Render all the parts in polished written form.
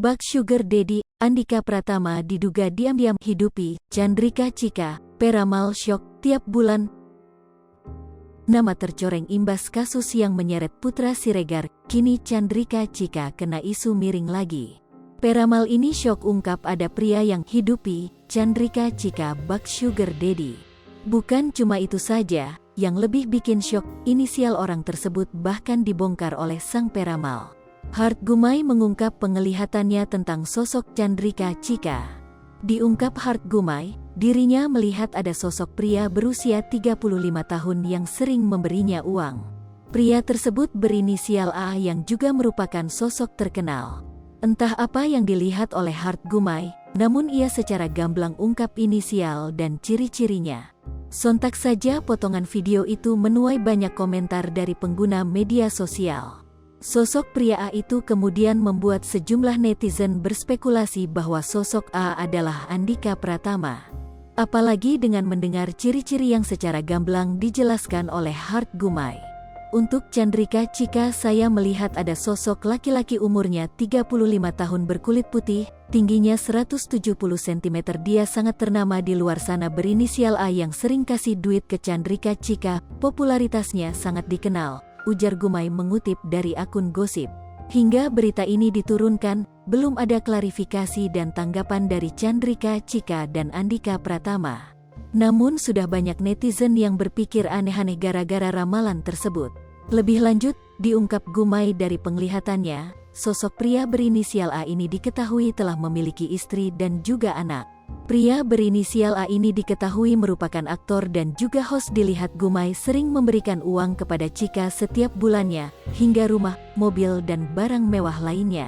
Bak Sugar Daddy, Andika Pratama diduga diam-diam hidupi Chandrika Chika, Peramal syok tiap bulan. Nama tercoreng imbas kasus yang menyeret Putra Siregar, kini Chandrika Chika kena isu miring lagi. Peramal ini syok ungkap ada pria yang hidupi Chandrika Chika Bak Sugar Daddy. Bukan cuma itu saja, yang lebih bikin syok, inisial orang tersebut bahkan dibongkar oleh sang Peramal. Hart Gumai mengungkap penglihatannya tentang sosok Chandrika Chika. Diungkap Hart Gumai, dirinya melihat ada sosok pria berusia 35 tahun yang sering memberinya uang. Pria tersebut berinisial A yang juga merupakan sosok terkenal. Entah apa yang dilihat oleh Hart Gumai, namun ia secara gamblang ungkap inisial dan ciri-cirinya. Sontak saja potongan video itu menuai banyak komentar dari pengguna media sosial. Sosok pria A itu kemudian membuat sejumlah netizen berspekulasi bahwa sosok A adalah Andika Pratama. Apalagi dengan mendengar ciri-ciri yang secara gamblang dijelaskan oleh Hart Gumai. Untuk Chandrika Chika, saya melihat ada sosok laki-laki umurnya 35 tahun berkulit putih, tingginya 170 cm. Dia sangat ternama di luar sana, berinisial A yang sering kasih duit ke Chandrika Chika, popularitasnya sangat dikenal, ujar Gumai mengutip dari akun gosip. Hingga berita ini diturunkan, belum ada klarifikasi dan tanggapan dari Chandrika Chika dan Andika Pratama. Namun sudah banyak netizen yang berpikir aneh-aneh gara-gara ramalan tersebut. Lebih lanjut, diungkap Gumai dari penglihatannya, sosok pria berinisial A ini diketahui telah memiliki istri dan juga anak. Pria berinisial A ini diketahui merupakan aktor dan juga host. Dilihat Gumai sering memberikan uang kepada Chika setiap bulannya, hingga rumah, mobil dan barang mewah lainnya.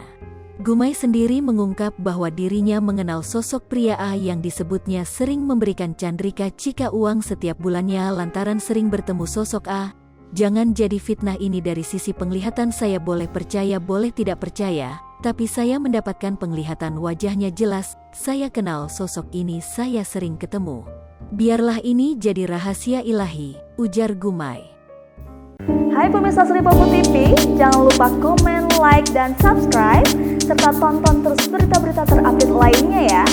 Gumai sendiri mengungkap bahwa dirinya mengenal sosok pria A yang disebutnya sering memberikan Chandrika Chika uang setiap bulannya lantaran sering bertemu sosok A. Jangan jadi fitnah ini dari sisi penglihatan, saya boleh percaya boleh tidak percaya, tapi saya mendapatkan penglihatan wajahnya jelas, saya kenal sosok ini, saya sering ketemu. Biarlah ini jadi rahasia ilahi, ujar Gumai. Hai pemirsa Sri Popo TV, jangan lupa komen, like, dan subscribe, serta tonton terus berita-berita terupdate lainnya ya.